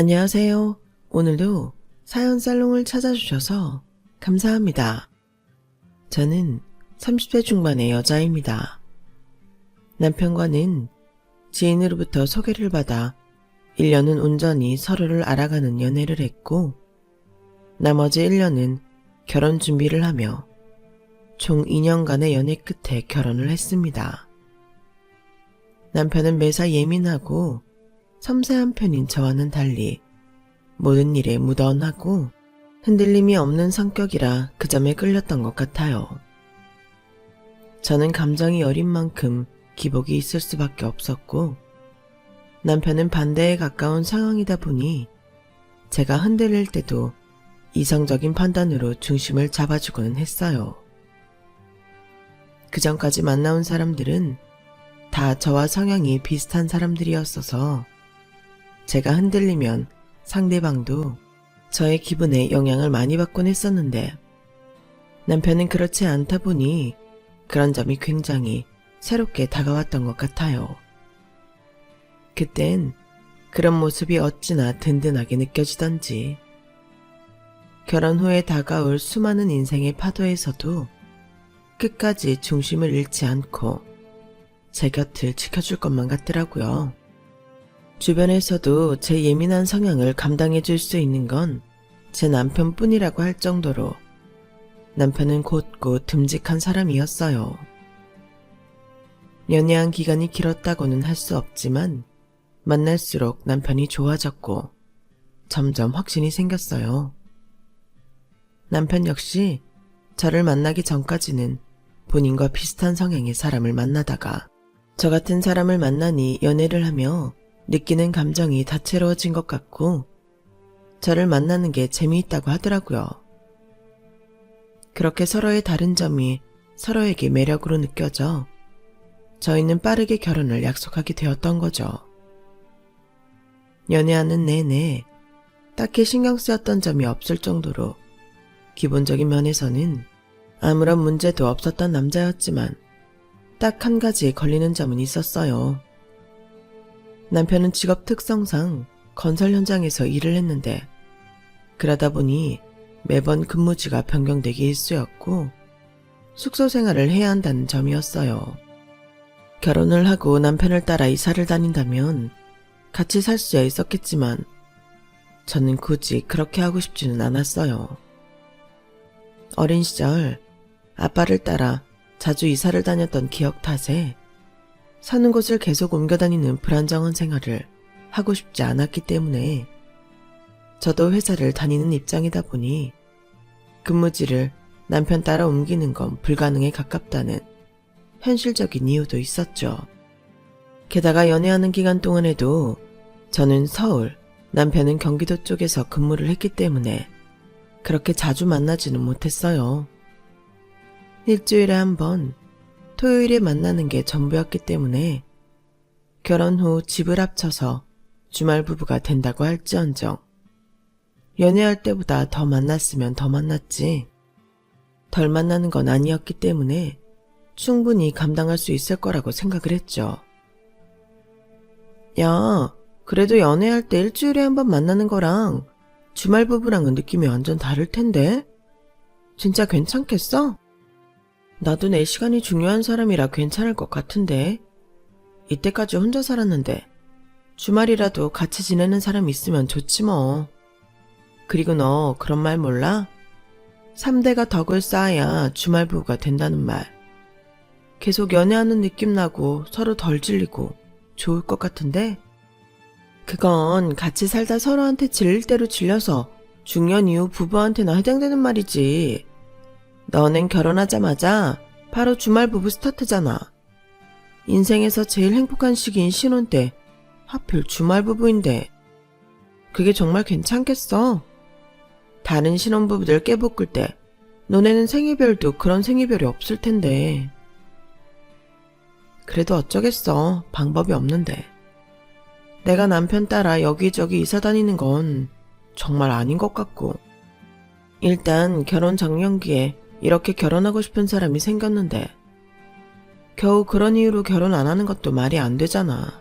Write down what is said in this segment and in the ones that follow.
안녕하세요. 오늘도 사연 살롱을 찾아주셔서 감사합니다. 저는 30대 중반의 여자입니다. 남편과는 지인으로부터 소개를 받아 1년은 온전히 서로를 알아가는 연애를 했고, 나머지 1년은 결혼 준비를 하며 총 2년간의 연애 끝에 결혼을 했습니다. 남편은 매사 예민하고 섬세한 편인 저와는 달리 모든 일에 무던하고 흔들림이 없는 성격이라 그 점에 끌렸던 것 같아요. 저는 감정이 어린 만큼 기복이 있을 수밖에 없었고, 남편은 반대에 가까운 상황이다 보니 제가 흔들릴 때도 이성적인 판단으로 중심을 잡아주고는 했어요. 그 전까지 만나온 사람들은 다 저와 성향이 비슷한 사람들이었어서 제가 흔들리면 상대방도 저의 기분에 영향을 많이 받곤 했었는데, 남편은 그렇지 않다 보니 그런 점이 굉장히 새롭게 다가왔던 것 같아요. 그땐 그런 모습이 어찌나 든든하게 느껴지던지, 결혼 후에 다가올 수많은 인생의 파도에서도 끝까지 중심을 잃지 않고 제 곁을 지켜줄 것만 같더라고요. 주변에서도 제 예민한 성향을 감당해 줄 수 있는 건 제 남편뿐이라고 할 정도로 남편은 곧고 듬직한 사람이었어요. 연애한 기간이 길었다고는 할 수 없지만 만날수록 남편이 좋아졌고 점점 확신이 생겼어요. 남편 역시 저를 만나기 전까지는 본인과 비슷한 성향의 사람을 만나다가 저 같은 사람을 만나니 연애를 하며 느끼는 감정이 다채로워진 것 같고 저를 만나는 게 재미있다고 하더라고요. 그렇게 서로의 다른 점이 서로에게 매력으로 느껴져 저희는 빠르게 결혼을 약속하게 되었던 거죠. 연애하는 내내 딱히 신경 쓰였던 점이 없을 정도로 기본적인 면에서는 아무런 문제도 없었던 남자였지만 딱 한 가지에 걸리는 점은 있었어요. 남편은 직업 특성상 건설 현장에서 일을 했는데, 그러다 보니 매번 근무지가 변경되기 일쑤였고 숙소 생활을 해야 한다는 점이었어요. 결혼을 하고 남편을 따라 이사를 다닌다면 같이 살 수야 있었겠지만 저는 굳이 그렇게 하고 싶지는 않았어요. 어린 시절 아빠를 따라 자주 이사를 다녔던 기억 탓에 사는 곳을 계속 옮겨 다니는 불안정한 생활을 하고 싶지 않았기 때문에, 저도 회사를 다니는 입장이다 보니 근무지를 남편 따라 옮기는 건 불가능에 가깝다는 현실적인 이유도 있었죠. 게다가 연애하는 기간 동안에도 저는 서울, 남편은 경기도 쪽에서 근무를 했기 때문에 그렇게 자주 만나지는 못했어요. 일주일에 한 번, 토요일에 만나는 게 전부였기 때문에 결혼 후 집을 합쳐서 주말 부부가 된다고 할지언정 연애할 때보다 더 만났으면 더 만났지 덜 만나는 건 아니었기 때문에 충분히 감당할 수 있을 거라고 생각을 했죠. 야, 그래도 연애할 때 일주일에 한 번 만나는 거랑 주말 부부랑은 느낌이 완전 다를 텐데? 진짜 괜찮겠어? 나도 내 시간이 중요한 사람이라 괜찮을 것 같은데. 이때까지 혼자 살았는데 주말이라도 같이 지내는 사람 있으면 좋지 뭐. 그리고 너 그런 말 몰라? 3대가 덕을 쌓아야 주말 부부가 된다는 말. 계속 연애하는 느낌 나고 서로 덜 질리고 좋을 것 같은데? 그건 같이 살다 서로한테 질릴 대로 질려서 중년 이후 부부한테나 해당되는 말이지. 너는 결혼하자마자 바로 주말 부부 스타트잖아. 인생에서 제일 행복한 시기인 신혼 때 하필 주말 부부인데 그게 정말 괜찮겠어? 다른 신혼부부들 깨볶을 때 너네는 생이별도 그런 생이별이 없을 텐데. 그래도 어쩌겠어. 방법이 없는데. 내가 남편 따라 여기저기 이사 다니는 건 정말 아닌 것 같고, 일단 결혼 정년기에 이렇게 결혼하고 싶은 사람이 생겼는데 겨우 그런 이유로 결혼 안 하는 것도 말이 안 되잖아.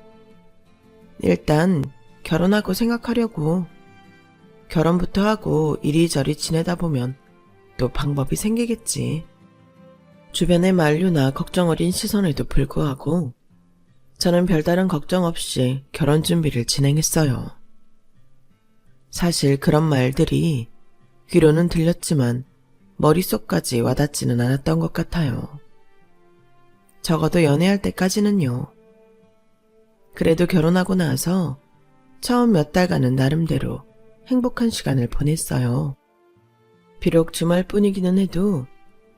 일단 결혼하고 생각하려고. 결혼부터 하고 이리저리 지내다 보면 또 방법이 생기겠지. 주변의 만류나 걱정 어린 시선에도 불구하고 저는 별다른 걱정 없이 결혼 준비를 진행했어요. 사실 그런 말들이 귀로는 들렸지만 머릿속까지 와닿지는 않았던 것 같아요. 적어도 연애할 때까지는요. 그래도 결혼하고 나서 처음 몇 달간은 나름대로 행복한 시간을 보냈어요. 비록 주말뿐이기는 해도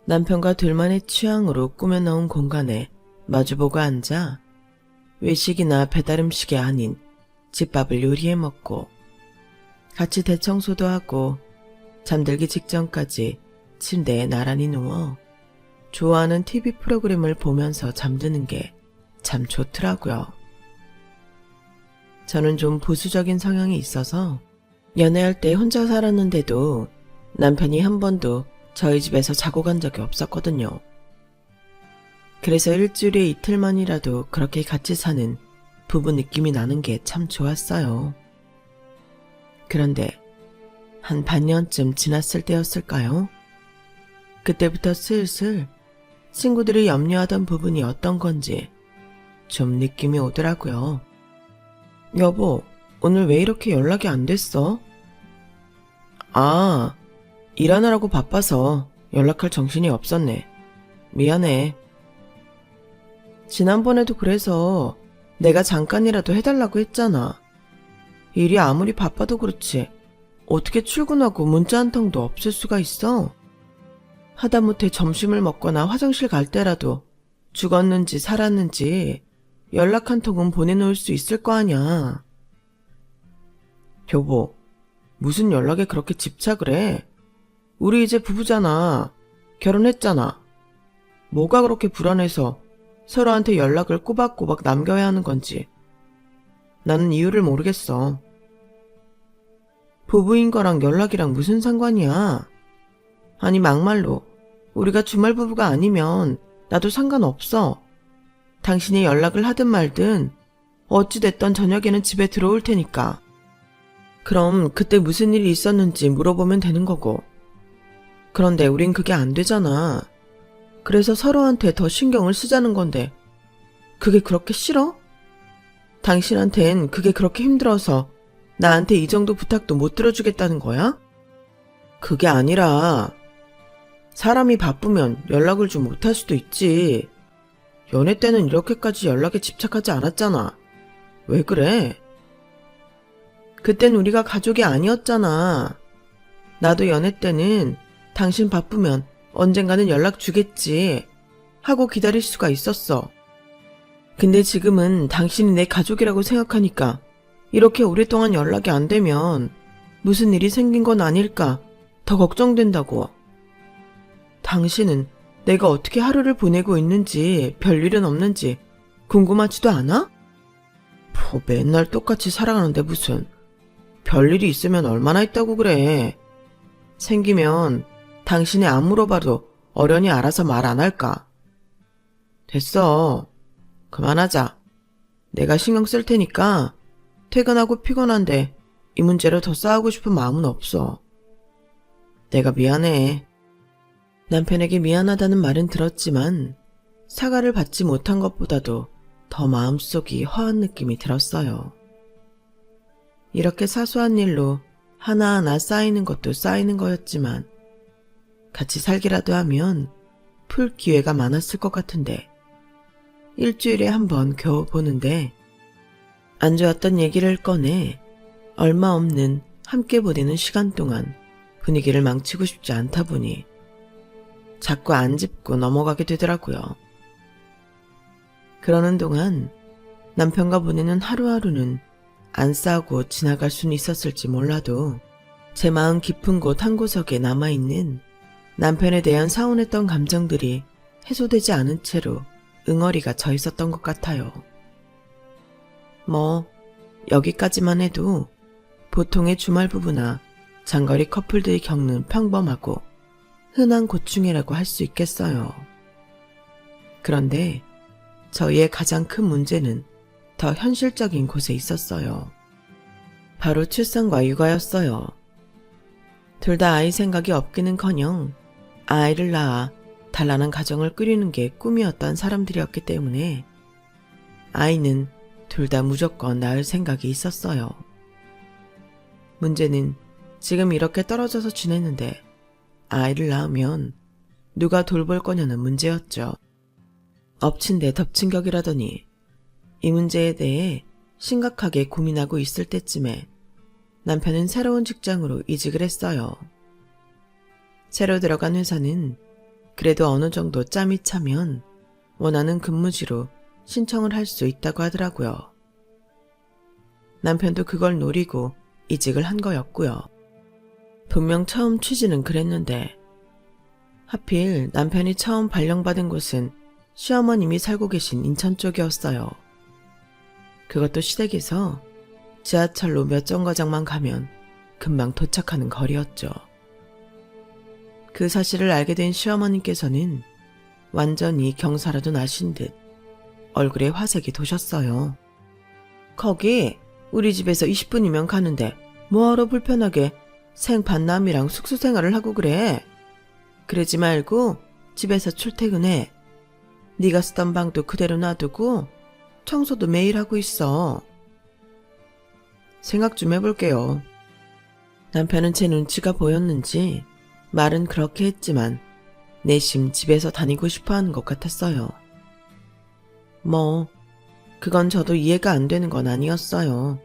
남편과 둘만의 취향으로 꾸며놓은 공간에 마주보고 앉아 외식이나 배달음식이 아닌 집밥을 요리해 먹고 같이 대청소도 하고 잠들기 직전까지 침대에 나란히 누워 좋아하는 TV 프로그램을 보면서 잠드는 게 참 좋더라고요. 저는 좀 보수적인 성향이 있어서 연애할 때 혼자 살았는데도 남편이 한 번도 저희 집에서 자고 간 적이 없었거든요. 그래서 일주일에 이틀만이라도 그렇게 같이 사는 부부 느낌이 나는 게 참 좋았어요. 그런데 한 반년쯤 지났을 때였을까요? 그때부터 슬슬 친구들이 염려하던 부분이 어떤 건지 좀 느낌이 오더라고요. 여보, 오늘 왜 이렇게 연락이 안 됐어? 아, 일하느라고 바빠서 연락할 정신이 없었네. 미안해. 지난번에도 그래서 내가 잠깐이라도 해달라고 했잖아. 일이 아무리 바빠도 그렇지 어떻게 출근하고 문자 한 통도 없을 수가 있어? 하다못해 점심을 먹거나 화장실 갈 때라도 죽었는지 살았는지 연락 한 통은 보내놓을 수 있을 거 아냐. 여보, 무슨 연락에 그렇게 집착을 해? 우리 이제 부부잖아. 결혼했잖아. 뭐가 그렇게 불안해서 서로한테 연락을 꼬박꼬박 남겨야 하는 건지 나는 이유를 모르겠어. 부부인 거랑 연락이랑 무슨 상관이야? 아니 막말로 우리가 주말 부부가 아니면 나도 상관없어. 당신이 연락을 하든 말든 어찌됐던 저녁에는 집에 들어올 테니까. 그럼 그때 무슨 일이 있었는지 물어보면 되는 거고. 그런데 우린 그게 안 되잖아. 그래서 서로한테 더 신경을 쓰자는 건데 그게 그렇게 싫어? 당신한텐 그게 그렇게 힘들어서 나한테 이 정도 부탁도 못 들어주겠다는 거야? 그게 아니라 사람이 바쁘면 연락을 좀 못할 수도 있지. 연애 때는 이렇게까지 연락에 집착하지 않았잖아. 왜 그래? 그땐 우리가 가족이 아니었잖아. 나도 연애 때는 당신 바쁘면 언젠가는 연락 주겠지 하고 기다릴 수가 있었어. 근데 지금은 당신이 내 가족이라고 생각하니까 이렇게 오랫동안 연락이 안 되면 무슨 일이 생긴 건 아닐까 더 걱정된다고. 당신은 내가 어떻게 하루를 보내고 있는지 별일은 없는지 궁금하지도 않아? 뭐 맨날 똑같이 살아가는데 무슨 별일이 있으면 얼마나 있다고 그래. 생기면 당신이 안 물어봐도 어련히 알아서 말 안 할까. 됐어. 그만하자. 내가 신경 쓸 테니까 퇴근하고 피곤한데 이 문제로 더 싸우고 싶은 마음은 없어. 내가 미안해. 남편에게 미안하다는 말은 들었지만 사과를 받지 못한 것보다도 더 마음속이 허한 느낌이 들었어요. 이렇게 사소한 일로 하나하나 쌓이는 것도 쌓이는 거였지만 같이 살기라도 하면 풀 기회가 많았을 것 같은데 일주일에 한 번 겨우 보는데 안 좋았던 얘기를 꺼내 얼마 없는 함께 보내는 시간 동안 분위기를 망치고 싶지 않다 보니 자꾸 안 짚고 넘어가게 되더라고요. 그러는 동안 남편과 보내는 하루하루는 안 싸우고 지나갈 수는 있었을지 몰라도 제 마음 깊은 곳 한 구석에 남아있는 남편에 대한 사온했던 감정들이 해소되지 않은 채로 응어리가 져 있었던 것 같아요. 뭐 여기까지만 해도 보통의 주말 부부나 장거리 커플들이 겪는 평범하고 흔한 고충이라고 할 수 있겠어요. 그런데 저희의 가장 큰 문제는 더 현실적인 곳에 있었어요. 바로 출산과 육아였어요. 둘 다 아이 생각이 없기는커녕 아이를 낳아 단란한 가정을 꾸리는 게 꿈이었던 사람들이었기 때문에 아이는 둘 다 무조건 낳을 생각이 있었어요. 문제는 지금 이렇게 떨어져서 지내는데 아이를 낳으면 누가 돌볼 거냐는 문제였죠. 엎친 데 덮친 격이라더니 이 문제에 대해 심각하게 고민하고 있을 때쯤에 남편은 새로운 직장으로 이직을 했어요. 새로 들어간 회사는 그래도 어느 정도 짬이 차면 원하는 근무지로 신청을 할 수 있다고 하더라고요. 남편도 그걸 노리고 이직을 한 거였고요. 분명 처음 취지는 그랬는데 하필 남편이 처음 발령받은 곳은 시어머님이 살고 계신 인천 쪽이었어요. 그것도 시댁에서 지하철로 몇 정거장만 가면 금방 도착하는 거리였죠. 그 사실을 알게 된 시어머님께서는 완전히 경사라도 나신 듯 얼굴에 화색이 도셨어요. 거기 우리 집에서 20분이면 가는데 뭐하러 불편하게 생반남이랑 숙소 생활을 하고 그래? 그러지 말고 집에서 출퇴근해. 네가 쓰던 방도 그대로 놔두고 청소도 매일 하고 있어. 생각 좀 해볼게요. 남편은 제 눈치가 보였는지 말은 그렇게 했지만 내심 집에서 다니고 싶어하는 것 같았어요. 그건 저도 이해가 안 되는 건 아니었어요.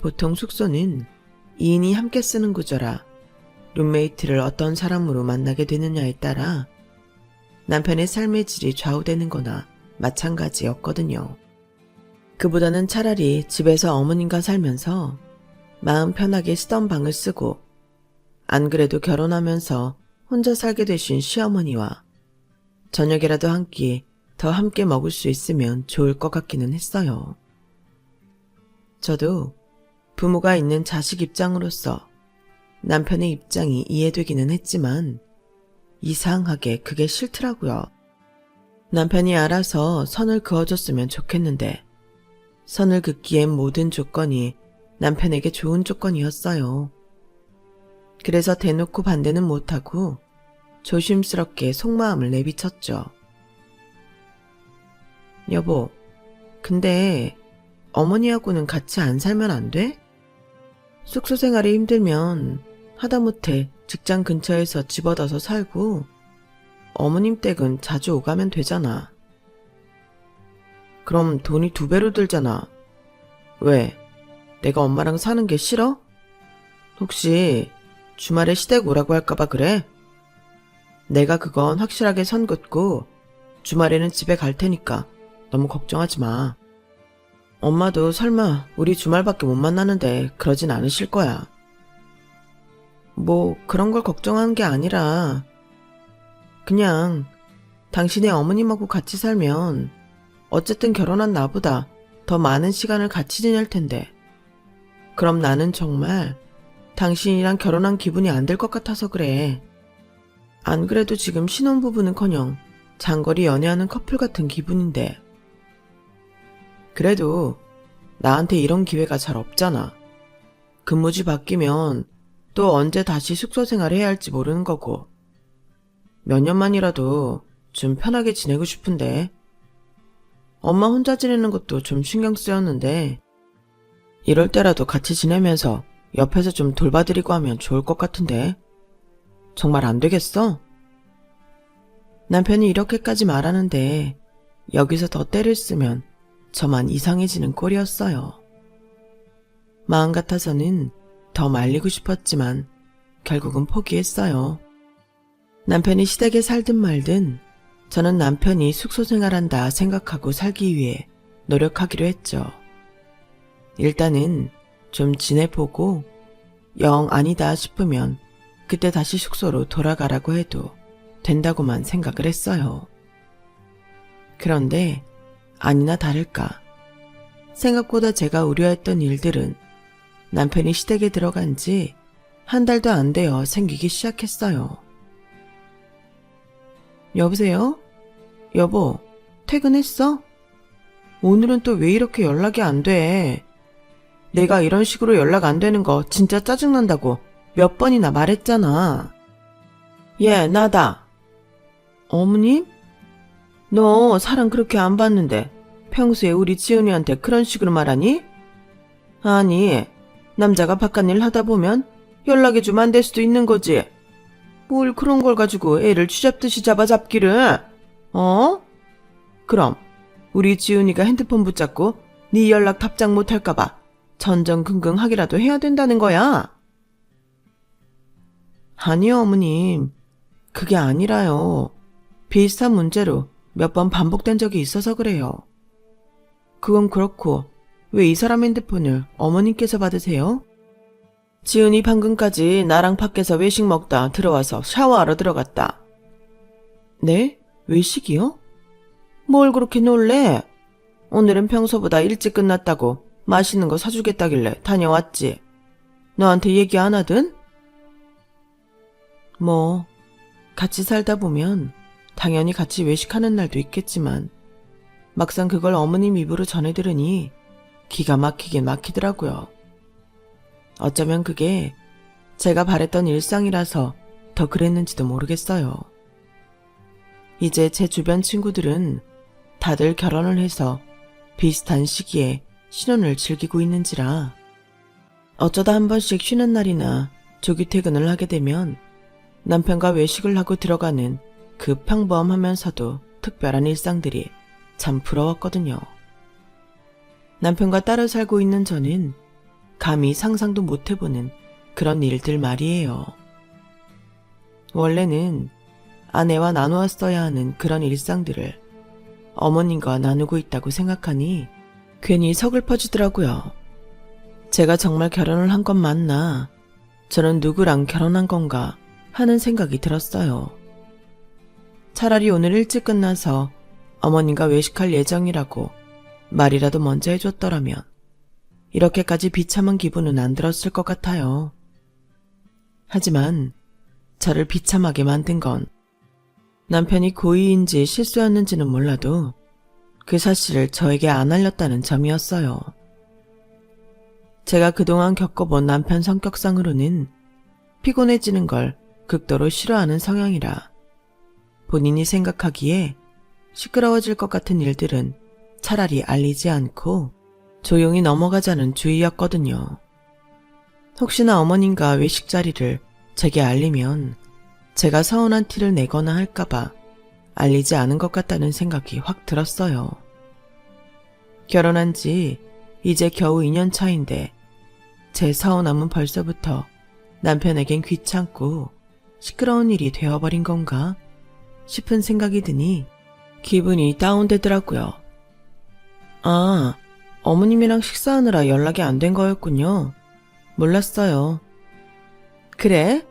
보통 숙소는 2인이 함께 쓰는 구조라 룸메이트를 어떤 사람으로 만나게 되느냐에 따라 남편의 삶의 질이 좌우되는 거나 마찬가지였거든요. 그보다는 차라리 집에서 어머님과 살면서 마음 편하게 쓰던 방을 쓰고 안 그래도 결혼하면서 혼자 살게 되신 시어머니와 저녁이라도 한 끼 더 함께 먹을 수 있으면 좋을 것 같기는 했어요. 저도 부모가 있는 자식 입장으로서 남편의 입장이 이해되기는 했지만 이상하게 그게 싫더라고요. 남편이 알아서 선을 그어줬으면 좋겠는데 선을 긋기엔 모든 조건이 남편에게 좋은 조건이었어요. 그래서 대놓고 반대는 못하고 조심스럽게 속마음을 내비쳤죠. 여보, 근데 어머니하고는 같이 안 살면 안 돼? 숙소 생활이 힘들면 하다못해 직장 근처에서 집 얻어서 살고 어머님 댁은 자주 오가면 되잖아. 그럼 돈이 2배로 들잖아. 왜? 내가 엄마랑 사는 게 싫어? 혹시 주말에 시댁 오라고 할까봐 그래? 내가 그건 확실하게 선 긋고 주말에는 집에 갈 테니까 너무 걱정하지 마. 엄마도 설마 우리 주말밖에 못 만나는데 그러진 않으실 거야. 그런 걸 걱정하는 게 아니라 그냥 당신의 어머님하고 같이 살면 어쨌든 결혼한 나보다 더 많은 시간을 같이 지낼 텐데 그럼 나는 정말 당신이랑 결혼한 기분이 안 들 것 같아서 그래. 안 그래도 지금 신혼부부는커녕 장거리 연애하는 커플 같은 기분인데 그래도 나한테 이런 기회가 잘 없잖아. 근무지 바뀌면 또 언제 다시 숙소 생활해야 할지 모르는 거고 몇 년만이라도 좀 편하게 지내고 싶은데 엄마 혼자 지내는 것도 좀 신경 쓰였는데 이럴 때라도 같이 지내면서 옆에서 좀 돌봐드리고 하면 좋을 것 같은데 정말 안 되겠어? 남편이 이렇게까지 말하는데 여기서 더 때를 쓰면 저만 이상해지는 꼴이었어요. 마음 같아서는 더 말리고 싶었지만 결국은 포기했어요. 남편이 시댁에 살든 말든 저는 남편이 숙소 생활한다 생각하고 살기 위해 노력하기로 했죠. 일단은 좀 지내보고 영 아니다 싶으면 그때 다시 숙소로 돌아가라고 해도 된다고만 생각을 했어요. 그런데 아니나 다를까 생각보다 제가 우려했던 일들은 남편이 시댁에 들어간 지 한 달도 안 되어 생기기 시작했어요. 여보세요? 여보, 퇴근했어? 오늘은 또 왜 이렇게 연락이 안 돼? 내가 이런 식으로 연락 안 되는 거 진짜 짜증난다고 몇 번이나 말했잖아. 예, 나다. 어머님? 너 사람 그렇게 안 봤는데 평소에 우리 지은이한테 그런 식으로 말하니? 아니, 남자가 바깥일 하다 보면 연락이 좀 안 될 수도 있는 거지. 뭘 그런 걸 가지고 애를 쥐잡듯이 잡아잡기를. 그럼 우리 지은이가 핸드폰 붙잡고 네 연락 답장 못할까봐 전전긍긍하기라도 해야 된다는 거야? 아니요, 어머님. 그게 아니라요. 비슷한 문제로 몇 번 반복된 적이 있어서 그래요. 그건 그렇고 왜 이 사람 핸드폰을 어머님께서 받으세요? 지은이 방금까지 나랑 밖에서 외식 먹다 들어와서 샤워하러 들어갔다. 네? 외식이요? 뭘 그렇게 놀래? 오늘은 평소보다 일찍 끝났다고 맛있는 거 사주겠다길래 다녀왔지. 너한테 얘기 안 하든? 뭐 같이 살다 보면 당연히 같이 외식하는 날도 있겠지만 막상 그걸 어머님 입으로 전해 들으니 기가 막히긴 막히더라고요. 어쩌면 그게 제가 바랬던 일상이라서 더 그랬는지도 모르겠어요. 이제 제 주변 친구들은 다들 결혼을 해서 비슷한 시기에 신혼을 즐기고 있는지라 어쩌다 한 번씩 쉬는 날이나 조기 퇴근을 하게 되면 남편과 외식을 하고 들어가는 그 평범하면서도 특별한 일상들이 참 부러웠거든요. 남편과 따로 살고 있는 저는 감히 상상도 못 해보는 그런 일들 말이에요. 원래는 아내와 나누었어야 하는 그런 일상들을 어머님과 나누고 있다고 생각하니 괜히 서글퍼지더라고요. 제가 정말 결혼을 한 건 맞나? 저는 누구랑 결혼한 건가? 하는 생각이 들었어요. 차라리 오늘 일찍 끝나서 어머님과 외식할 예정이라고 말이라도 먼저 해줬더라면 이렇게까지 비참한 기분은 안 들었을 것 같아요. 하지만 저를 비참하게 만든 건 남편이 고의인지 실수였는지는 몰라도 그 사실을 저에게 안 알렸다는 점이었어요. 제가 그동안 겪어본 남편 성격상으로는 피곤해지는 걸 극도로 싫어하는 성향이라 본인이 생각하기에 시끄러워질 것 같은 일들은 차라리 알리지 않고 조용히 넘어가자는 주의였거든요. 혹시나 어머님과 외식 자리를 제게 알리면 제가 서운한 티를 내거나 할까봐 알리지 않은 것 같다는 생각이 확 들었어요. 결혼한 지 이제 겨우 2년 차인데 제 서운함은 벌써부터 남편에겐 귀찮고 시끄러운 일이 되어버린 건가 싶은 생각이 드니 기분이 다운되더라고요. 아, 어머님이랑 식사하느라 연락이 안 된 거였군요. 몰랐어요. 그래?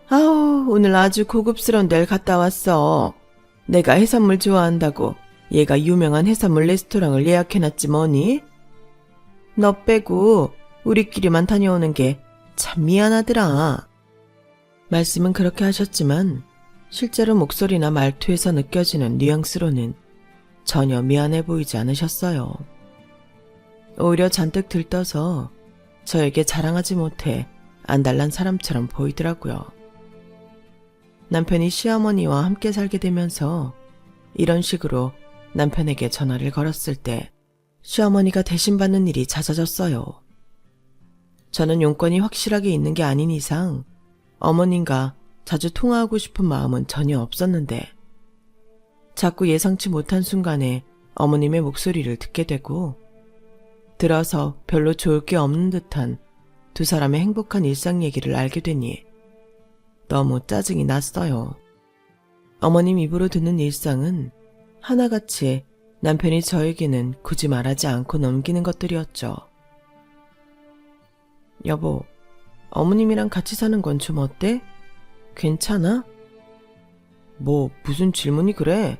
아우, 오늘 아주 고급스러운 데를 갔다 왔어. 내가 해산물 좋아한다고 얘가 유명한 해산물 레스토랑을 예약해놨지 뭐니? 너 빼고 우리끼리만 다녀오는 게 참 미안하더라. 말씀은 그렇게 하셨지만 실제로 목소리나 말투에서 느껴지는 뉘앙스로는 전혀 미안해 보이지 않으셨어요. 오히려 잔뜩 들떠서 저에게 자랑하지 못해 안달난 사람처럼 보이더라고요. 남편이 시어머니와 함께 살게 되면서 이런 식으로 남편에게 전화를 걸었을 때 시어머니가 대신 받는 일이 잦아졌어요. 저는 용건이 확실하게 있는 게 아닌 이상 어머님과 자주 통화하고 싶은 마음은 전혀 없었는데 자꾸 예상치 못한 순간에 어머님의 목소리를 듣게 되고 들어서 별로 좋을 게 없는 듯한 두 사람의 행복한 일상 얘기를 알게 되니 너무 짜증이 났어요. 어머님 입으로 듣는 일상은 하나같이 남편이 저에게는 굳이 말하지 않고 넘기는 것들이었죠. 여보, 어머님이랑 같이 사는 건 좀 어때? 괜찮아? 뭐 무슨 질문이 그래?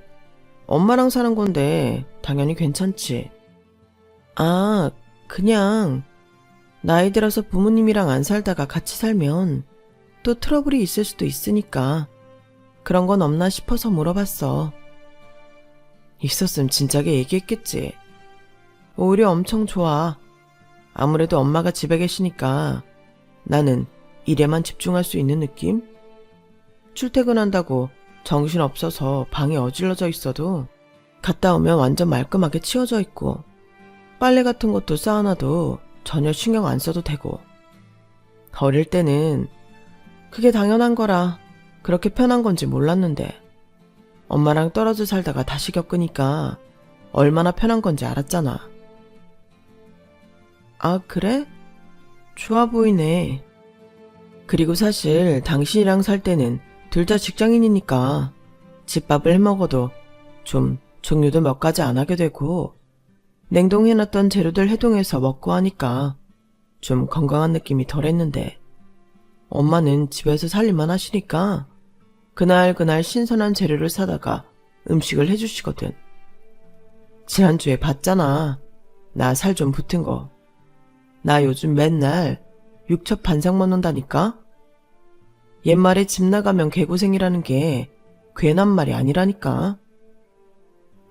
엄마랑 사는 건데 당연히 괜찮지. 아, 그냥 나이 들어서 부모님이랑 안 살다가 같이 살면 또 트러블이 있을 수도 있으니까 그런 건 없나 싶어서 물어봤어. 있었음 진작에 얘기했겠지. 오히려 엄청 좋아. 아무래도 엄마가 집에 계시니까 나는 일에만 집중할 수 있는 느낌? 출퇴근한다고 정신없어서 방에 어질러져 있어도 갔다 오면 완전 말끔하게 치워져 있고 빨래 같은 것도 쌓아놔도 전혀 신경 안 써도 되고 어릴 때는 그게 당연한 거라 그렇게 편한 건지 몰랐는데 엄마랑 떨어져 살다가 다시 겪으니까 얼마나 편한 건지 알았잖아. 아, 그래? 좋아 보이네. 그리고 사실 당신이랑 살 때는 둘 다 직장인이니까 집밥을 해먹어도 좀 종류도 몇 가지 안 하게 되고 냉동해놨던 재료들 해동해서 먹고 하니까 좀 건강한 느낌이 덜했는데 엄마는 집에서 살림만 하시니까 그날 신선한 재료를 사다가 음식을 해주시거든. 지난주에 봤잖아. 나 살 좀 붙은 거. 나 요즘 맨날 육첩 반상 먹는다니까? 옛말에 집 나가면 개고생이라는 게 괜한 말이 아니라니까.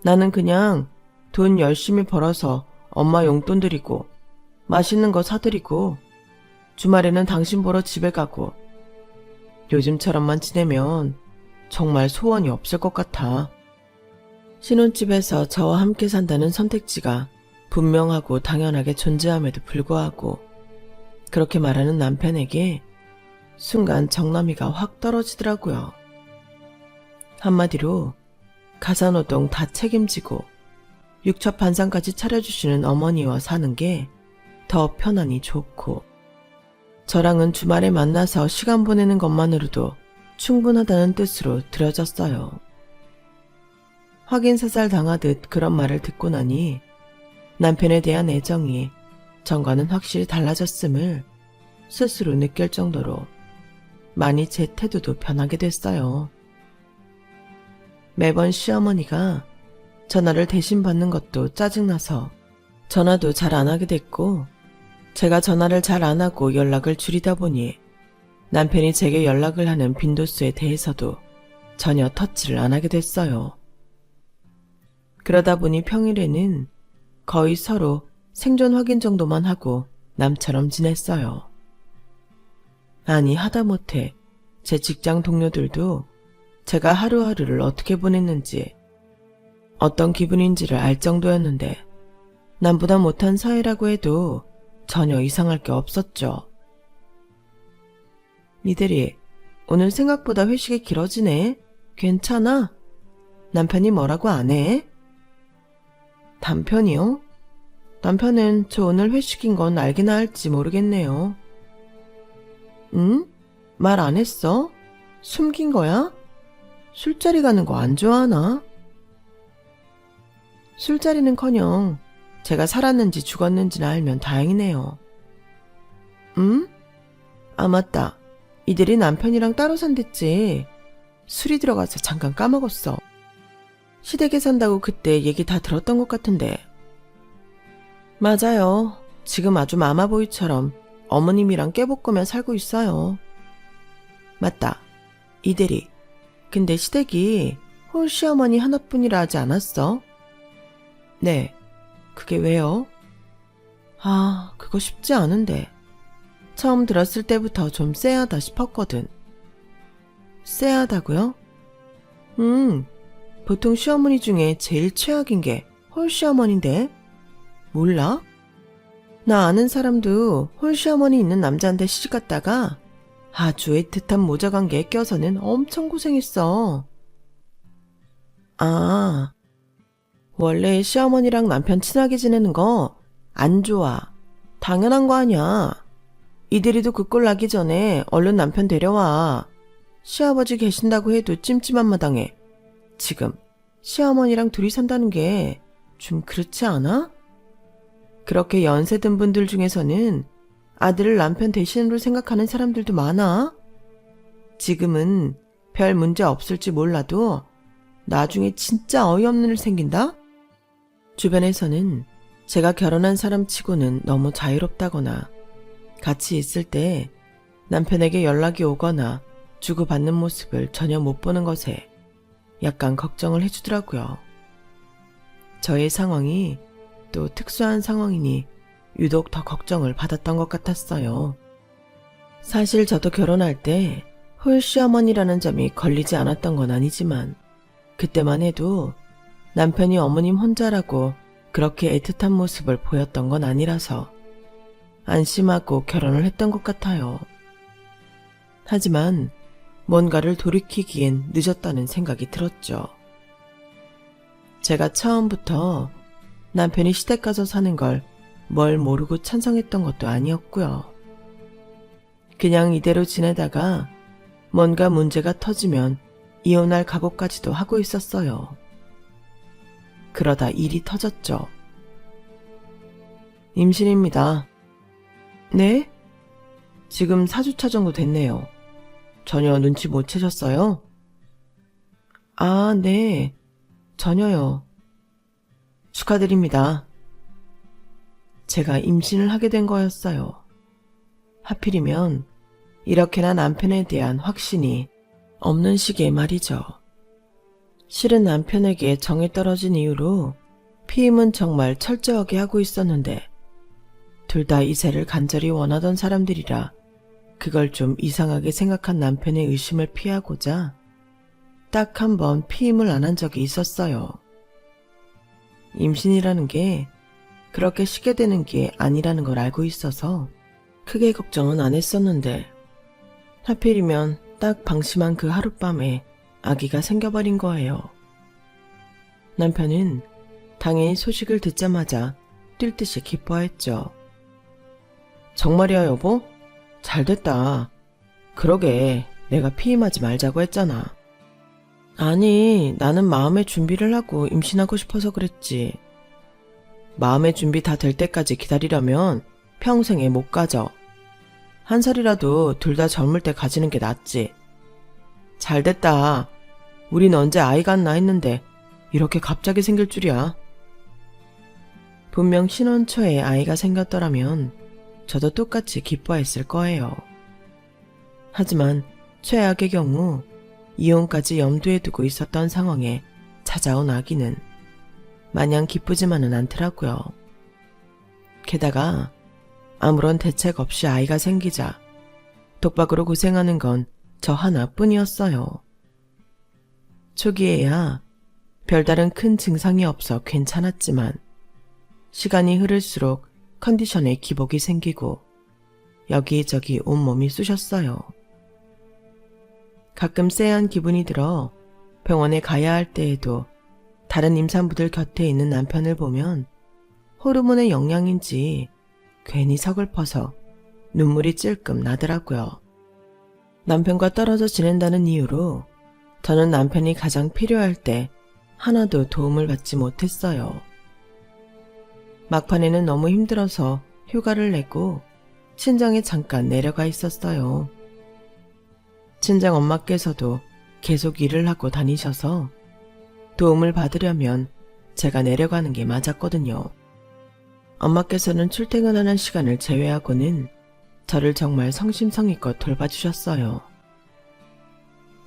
나는 그냥 돈 열심히 벌어서 엄마 용돈 드리고 맛있는 거 사드리고 주말에는 당신 보러 집에 가고 요즘처럼만 지내면 정말 소원이 없을 것 같아. 신혼집에서 저와 함께 산다는 선택지가 분명하고 당연하게 존재함에도 불구하고 그렇게 말하는 남편에게 순간 정남이가 확 떨어지더라고요. 한마디로 가사노동 다 책임지고 육첩 반상까지 차려주시는 어머니와 사는 게 더 편하니 좋고 저랑은 주말에 만나서 시간 보내는 것만으로도 충분하다는 뜻으로 들여졌어요. 확인사살 당하듯 그런 말을 듣고 나니 남편에 대한 애정이 전과는 확실히 달라졌음을 스스로 느낄 정도로 많이 제 태도도 변하게 됐어요. 매번 시어머니가 전화를 대신 받는 것도 짜증나서 전화도 잘 안 하게 됐고 제가 전화를 잘 안 하고 연락을 줄이다 보니 남편이 제게 연락을 하는 빈도수에 대해서도 전혀 터치를 안 하게 됐어요. 그러다 보니 평일에는 거의 서로 생존 확인 정도만 하고 남처럼 지냈어요. 아니 하다못해 제 직장 동료들도 제가 하루하루를 어떻게 보냈는지 어떤 기분인지를 알 정도였는데 남보다 못한 사이라고 해도 전혀 이상할 게 없었죠. 니들이 오늘 생각보다 회식이 길어지네. 괜찮아? 남편이 뭐라고 안 해? 남편이요? 남편은 저 오늘 회식인 건 알기나 할지 모르겠네요. 응? 말 안 했어? 숨긴 거야? 술자리 가는 거 안 좋아하나? 술자리는커녕 제가 살았는지 죽었는지나 알면 다행이네요. 응? 아 맞다. 이들이 남편이랑 따로 산댔지. 술이 들어가서 잠깐 까먹었어. 시댁에 산다고 그때 얘기 다 들었던 것 같은데. 맞아요. 지금 아주 마마보이처럼 어머님이랑 깨볶으며 살고 있어요. 맞다. 이대리. 근데 시댁이 홀시어머니 하나뿐이라 하지 않았어? 네. 그게 왜요? 아, 그거 쉽지 않은데. 처음 들었을 때부터 좀 쎄하다 싶었거든. 쎄하다고요? 보통 시어머니 중에 제일 최악인 게 홀시어머니인데. 몰라? 나 아는 사람도 홀시어머니 있는 남자한테 시집갔다가 아주 애틋한 모자관계에 껴서는 엄청 고생했어. 아, 원래 시어머니랑 남편 친하게 지내는 거 안 좋아. 당연한 거 아니야. 이대리도 그 꼴 나기 전에 얼른 남편 데려와. 시아버지 계신다고 해도 찜찜한 마당에 지금 시어머니랑 둘이 산다는 게 좀 그렇지 않아? 그렇게 연세 든 분들 중에서는 아들을 남편 대신으로 생각하는 사람들도 많아. 지금은 별 문제 없을지 몰라도 나중에 진짜 어이없는 일 생긴다? 주변에서는 제가 결혼한 사람 치고는 너무 자유롭다거나 같이 있을 때 남편에게 연락이 오거나 주고받는 모습을 전혀 못 보는 것에 약간 걱정을 해주더라고요. 저의 상황이 또 특수한 상황이니 유독 더 걱정을 받았던 것 같았어요. 사실 저도 결혼할 때 홀시어머니라는 점이 걸리지 않았던 건 아니지만 그때만 해도 남편이 어머님 혼자라고 그렇게 애틋한 모습을 보였던 건 아니라서 안심하고 결혼을 했던 것 같아요. 하지만 뭔가를 돌이키기엔 늦었다는 생각이 들었죠. 제가 처음부터 남편이 시댁 가서 사는 걸 뭘 모르고 찬성했던 것도 아니었고요. 그냥 이대로 지내다가 뭔가 문제가 터지면 이혼할 각오까지도 하고 있었어요. 그러다 일이 터졌죠. 임신입니다. 네? 지금 4주차 정도 됐네요. 전혀 눈치 못 채셨어요? 아, 네. 전혀요. 축하드립니다. 제가 임신을 하게 된 거였어요. 하필이면 이렇게나 남편에 대한 확신이 없는 시기에 말이죠. 실은 남편에게 정이 떨어진 이후로 피임은 정말 철저하게 하고 있었는데 둘 다 이세를 간절히 원하던 사람들이라 그걸 좀 이상하게 생각한 남편의 의심을 피하고자 딱 한 번 피임을 안 한 적이 있었어요. 임신이라는 게 그렇게 쉽게 되는 게 아니라는 걸 알고 있어서 크게 걱정은 안 했었는데 하필이면 딱 방심한 그 하룻밤에 아기가 생겨버린 거예요. 남편은 당연히 소식을 듣자마자 뛸 듯이 기뻐했죠. 정말이야 여보? 잘됐다. 그러게 내가 피임하지 말자고 했잖아. 아니 나는 마음의 준비를 하고 임신하고 싶어서 그랬지. 마음의 준비 다 될 때까지 기다리려면 평생에 못 가져. 한 살이라도 둘 다 젊을 때 가지는 게 낫지. 잘됐다. 우린 언제 아이가 안 나 했는데 이렇게 갑자기 생길 줄이야. 분명 신혼 초에 아이가 생겼더라면 저도 똑같이 기뻐했을 거예요. 하지만 최악의 경우 이혼까지 염두에 두고 있었던 상황에 찾아온 아기는 마냥 기쁘지만은 않더라고요. 게다가 아무런 대책 없이 아이가 생기자 독박으로 고생하는 건 저 하나뿐이었어요. 초기에야 별다른 큰 증상이 없어 괜찮았지만 시간이 흐를수록 컨디션에 기복이 생기고 여기저기 온몸이 쑤셨어요. 가끔 쎄한 기분이 들어 병원에 가야 할 때에도 다른 임산부들 곁에 있는 남편을 보면 호르몬의 영향인지 괜히 서글퍼서 눈물이 찔끔 나더라고요. 남편과 떨어져 지낸다는 이유로 저는 남편이 가장 필요할 때 하나도 도움을 받지 못했어요. 막판에는 너무 힘들어서 휴가를 내고 친정에 잠깐 내려가 있었어요. 친정 엄마께서도 계속 일을 하고 다니셔서 도움을 받으려면 제가 내려가는 게 맞았거든요. 엄마께서는 출퇴근하는 시간을 제외하고는 저를 정말 성심성의껏 돌봐주셨어요.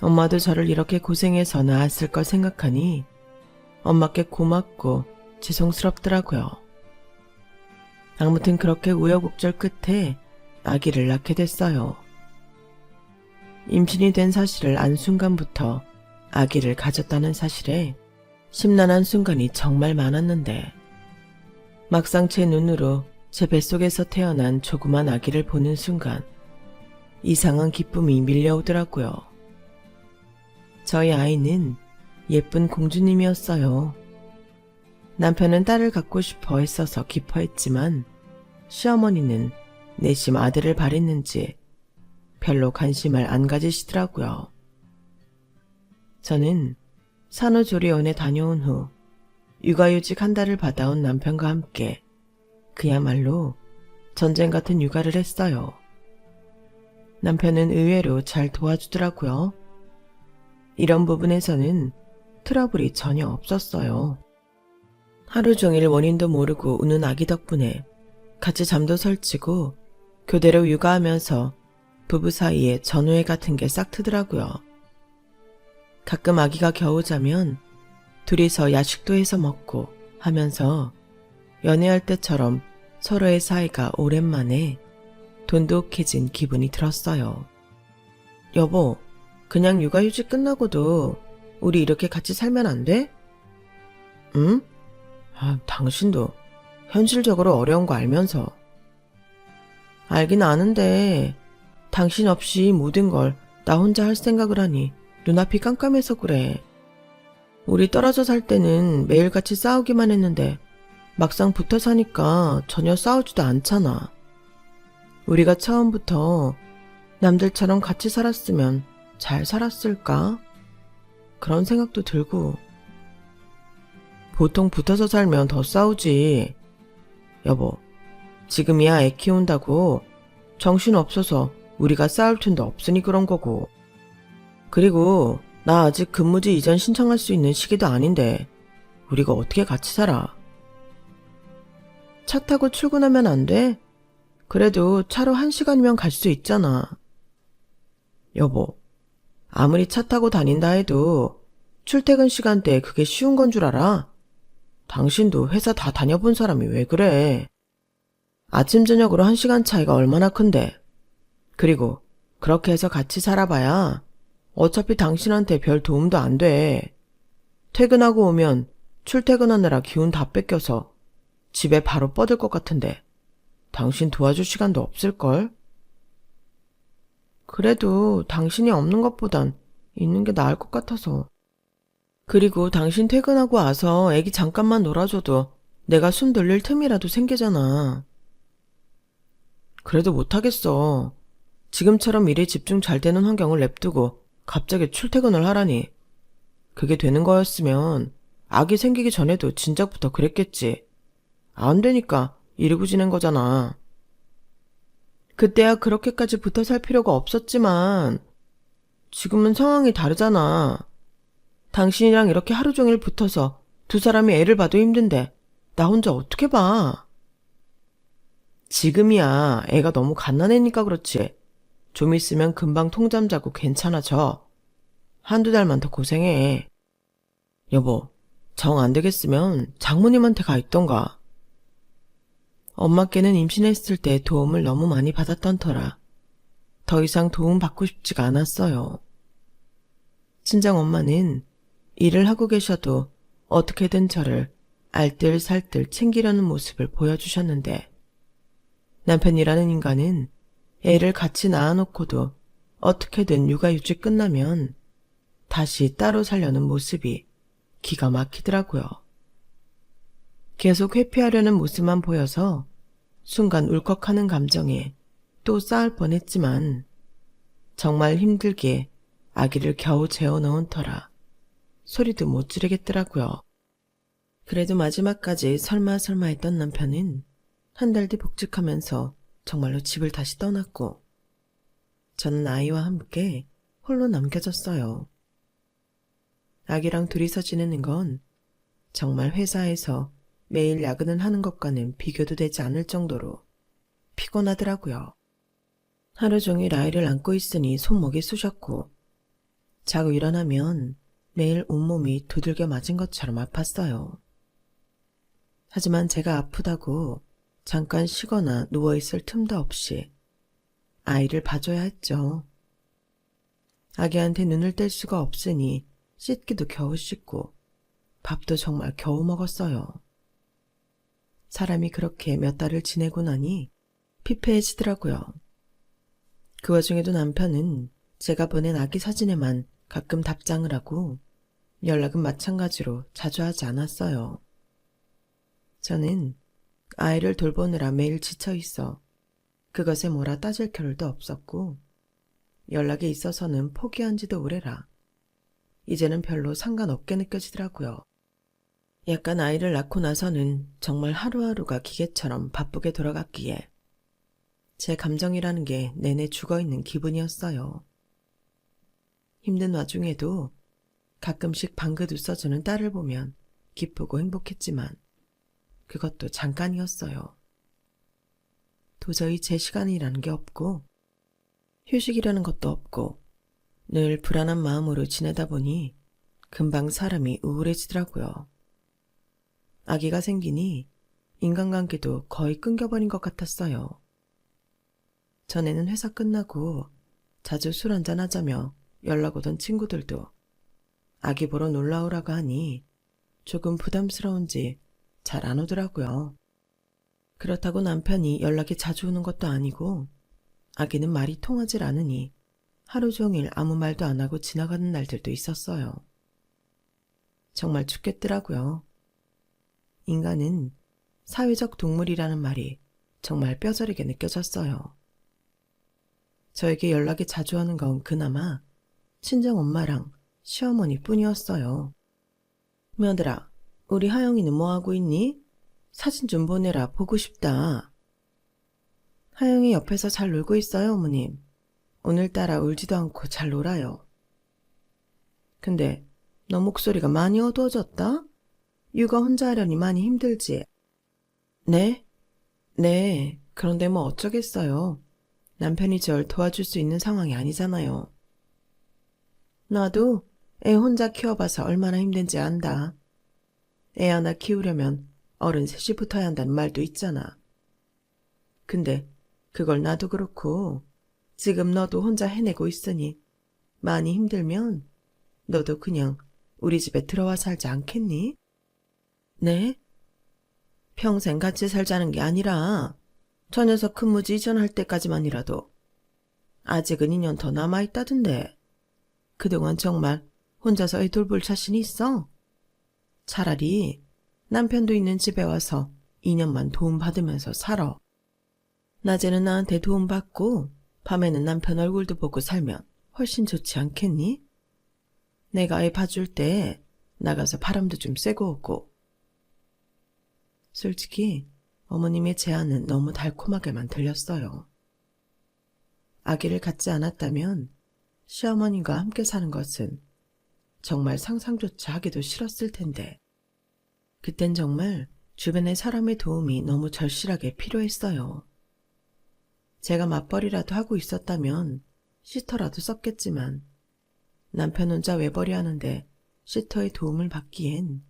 엄마도 저를 이렇게 고생해서 낳았을 걸 생각하니 엄마께 고맙고 죄송스럽더라고요. 아무튼 그렇게 우여곡절 끝에 아기를 낳게 됐어요. 임신이 된 사실을 안 순간부터 아기를 가졌다는 사실에 심란한 순간이 정말 많았는데 막상 제 눈으로 제 뱃속에서 태어난 조그만 아기를 보는 순간 이상한 기쁨이 밀려오더라고요. 저희 아이는 예쁜 공주님이었어요. 남편은 딸을 갖고 싶어 했어서 기뻐했지만 시어머니는 내심 아들을 바랬는지 별로 관심을 안 가지시더라고요. 저는 산후조리원에 다녀온 후 육아휴직 한 달을 받아온 남편과 함께 그야말로 전쟁 같은 육아를 했어요. 남편은 의외로 잘 도와주더라고요. 이런 부분에서는 트러블이 전혀 없었어요. 하루 종일 원인도 모르고 우는 아기 덕분에 같이 잠도 설치고 교대로 육아하면서 부부 사이에 전우애 같은 게 싹 트더라고요. 가끔 아기가 겨우 자면 둘이서 야식도 해서 먹고 하면서 연애할 때처럼 서로의 사이가 오랜만에 돈독해진 기분이 들었어요. 여보, 그냥 육아휴직 끝나고도 우리 이렇게 같이 살면 안 돼? 응? 당신도 현실적으로 어려운 거 알면서. 알긴 아는데 당신 없이 모든 걸 나 혼자 할 생각을 하니 눈앞이 깜깜해서 그래. 우리 떨어져 살 때는 매일같이 싸우기만 했는데 막상 붙어 사니까 전혀 싸우지도 않잖아. 우리가 처음부터 남들처럼 같이 살았으면 잘 살았을까? 그런 생각도 들고. 보통 붙어서 살면 더 싸우지. 여보, 지금이야 애 키운다고 정신 없어서 우리가 싸울 틈도 없으니 그런 거고. 그리고 나 아직 근무지 이전 신청할 수 있는 시기도 아닌데 우리가 어떻게 같이 살아? 차 타고 출근하면 안 돼? 그래도 차로 1시간이면 갈 수 있잖아. 여보, 아무리 차 타고 다닌다 해도 출퇴근 시간대에 그게 쉬운 건 줄 알아? 당신도 회사 다 다녀본 사람이 왜 그래? 아침 저녁으로 1시간 차이가 얼마나 큰데. 그리고 그렇게 해서 같이 살아봐야 어차피 당신한테 별 도움도 안 돼. 퇴근하고 오면 출퇴근하느라 기운 다 뺏겨서 집에 바로 뻗을 것 같은데 당신 도와줄 시간도 없을걸? 그래도 당신이 없는 것보단 있는 게 나을 것 같아서. 그리고 당신 퇴근하고 와서 애기 잠깐만 놀아줘도 내가 숨 돌릴 틈이라도 생기잖아. 그래도 못하겠어. 지금처럼 일에 집중 잘 되는 환경을 냅두고 갑자기 출퇴근을 하라니. 그게 되는 거였으면 아기 생기기 전에도 진작부터 그랬겠지. 안 되니까 이러고 지낸 거잖아. 그때야 그렇게까지 붙어 살 필요가 없었지만 지금은 상황이 다르잖아. 당신이랑 이렇게 하루 종일 붙어서 두 사람이 애를 봐도 힘든데 나 혼자 어떻게 봐? 지금이야 애가 너무 갓난애니까 그렇지. 좀 있으면 금방 통잠 자고 괜찮아져. 한두 달만 더 고생해. 여보, 정 안 되겠으면 장모님한테 가 있던가. 엄마께는 임신했을 때 도움을 너무 많이 받았던 터라 더 이상 도움 받고 싶지가 않았어요. 친정엄마는 일을 하고 계셔도 어떻게든 저를 알뜰살뜰 챙기려는 모습을 보여주셨는데 남편이라는 인간은 애를 같이 낳아놓고도 어떻게든 육아휴직 끝나면 다시 따로 살려는 모습이 기가 막히더라고요. 계속 회피하려는 모습만 보여서 순간 울컥하는 감정에 또 싸울 뻔했지만 정말 힘들게 아기를 겨우 재워넣은 터라 소리도 못 지르겠더라고요. 그래도 마지막까지 설마 했던 남편은 한 달 뒤 복직하면서 정말로 집을 다시 떠났고 저는 아이와 함께 홀로 남겨졌어요. 아기랑 둘이서 지내는 건 정말 회사에서 매일 야근을 하는 것과는 비교도 되지 않을 정도로 피곤하더라고요. 하루 종일 아이를 안고 있으니 손목이 쑤셨고 자고 일어나면 매일 온몸이 두들겨 맞은 것처럼 아팠어요. 하지만 제가 아프다고 잠깐 쉬거나 누워있을 틈도 없이 아이를 봐줘야 했죠. 아기한테 눈을 뗄 수가 없으니 씻기도 겨우 씻고 밥도 정말 겨우 먹었어요. 사람이 그렇게 몇 달을 지내고 나니 피폐해지더라고요. 그 와중에도 남편은 제가 보낸 아기 사진에만 가끔 답장을 하고 연락은 마찬가지로 자주 하지 않았어요. 저는 아이를 돌보느라 매일 지쳐 있어 그것에 뭐라 따질 겨를도 없었고 연락이 있어서는 포기한 지도 오래라 이제는 별로 상관없게 느껴지더라고요. 약간 아이를 낳고 나서는 정말 하루하루가 기계처럼 바쁘게 돌아갔기에 제 감정이라는 게 내내 죽어있는 기분이었어요. 힘든 와중에도 가끔씩 방긋 웃어주는 딸을 보면 기쁘고 행복했지만 그것도 잠깐이었어요. 도저히 제 시간이라는 게 없고 휴식이라는 것도 없고 늘 불안한 마음으로 지내다 보니 금방 사람이 우울해지더라고요. 아기가 생기니 인간관계도 거의 끊겨버린 것 같았어요. 전에는 회사 끝나고 자주 술 한잔 하자며 연락 오던 친구들도 아기 보러 놀러 오라고 하니 조금 부담스러운지 잘 안 오더라고요. 그렇다고 남편이 연락이 자주 오는 것도 아니고 아기는 말이 통하질 않으니 하루 종일 아무 말도 안 하고 지나가는 날들도 있었어요. 정말 죽겠더라고요. 인간은 사회적 동물이라는 말이 정말 뼈저리게 느껴졌어요. 저에게 연락이 자주 하는 건 그나마 친정엄마랑 시어머니 뿐이었어요. 며느라, 우리 하영이는 뭐하고 있니? 사진 좀 보내라, 보고 싶다. 하영이 옆에서 잘 놀고 있어요, 어머님. 오늘따라 울지도 않고 잘 놀아요. 근데 너 목소리가 많이 어두워졌다? 육아 혼자 하려니 많이 힘들지? 네? 네, 그런데 뭐 어쩌겠어요. 남편이 절 도와줄 수 있는 상황이 아니잖아요. 나도 애 혼자 키워봐서 얼마나 힘든지 안다. 애 하나 키우려면 어른 셋이 붙어야 한다는 말도 있잖아. 근데 그걸 나도 그렇고 지금 너도 혼자 해내고 있으니 많이 힘들면 너도 그냥 우리 집에 들어와 살지 않겠니? 네? 평생 같이 살자는 게 아니라 저 녀석 근무지 이전할 때까지만이라도 아직은 2년 더 남아있다던데. 그동안 정말 혼자서 애 돌볼 자신이 있어? 차라리 남편도 있는 집에 와서 2년만 도움받으면서 살아. 낮에는 나한테 도움받고 밤에는 남편 얼굴도 보고 살면 훨씬 좋지 않겠니? 내가 애 봐줄 때 나가서 바람도 좀 쐬고 오고. 솔직히 어머님의 제안은 너무 달콤하게만 들렸어요. 아기를 갖지 않았다면 시어머님과 함께 사는 것은 정말 상상조차 하기도 싫었을 텐데 그땐 정말 주변의 사람의 도움이 너무 절실하게 필요했어요. 제가 맞벌이라도 하고 있었다면 시터라도 썼겠지만 남편 혼자 외벌이 하는데 시터의 도움을 받기엔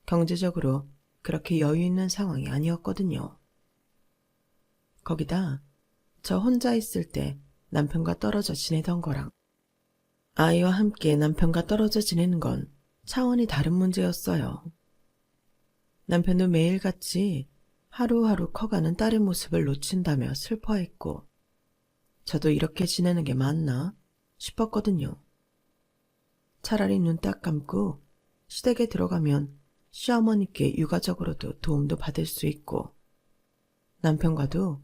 경제적으로 그렇게 여유 있는 상황이 아니었거든요. 거기다 저 혼자 있을 때 남편과 떨어져 지내던 거랑 아이와 함께 남편과 떨어져 지내는 건 차원이 다른 문제였어요. 남편도 매일같이 하루하루 커가는 딸의 모습을 놓친다며 슬퍼했고 저도 이렇게 지내는 게 맞나 싶었거든요. 차라리 눈 딱 감고 시댁에 들어가면 시어머니께 육아적으로도 도움도 받을 수 있고 남편과도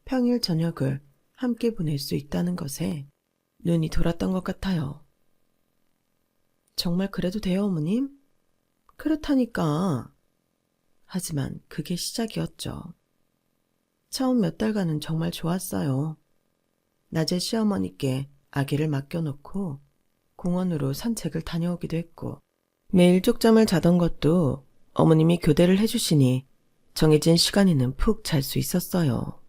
평일 저녁을 함께 보낼 수 있다는 것에 눈이 돌았던 것 같아요. 정말 그래도 돼요, 어머님? 그렇다니까. 하지만 그게 시작이었죠. 처음 몇 달간은 정말 좋았어요. 낮에 시어머니께 아기를 맡겨놓고 공원으로 산책을 다녀오기도 했고 매일 쪽잠을 자던 것도 어머님이 교대를 해주시니 정해진 시간에는 푹 잘 수 있었어요.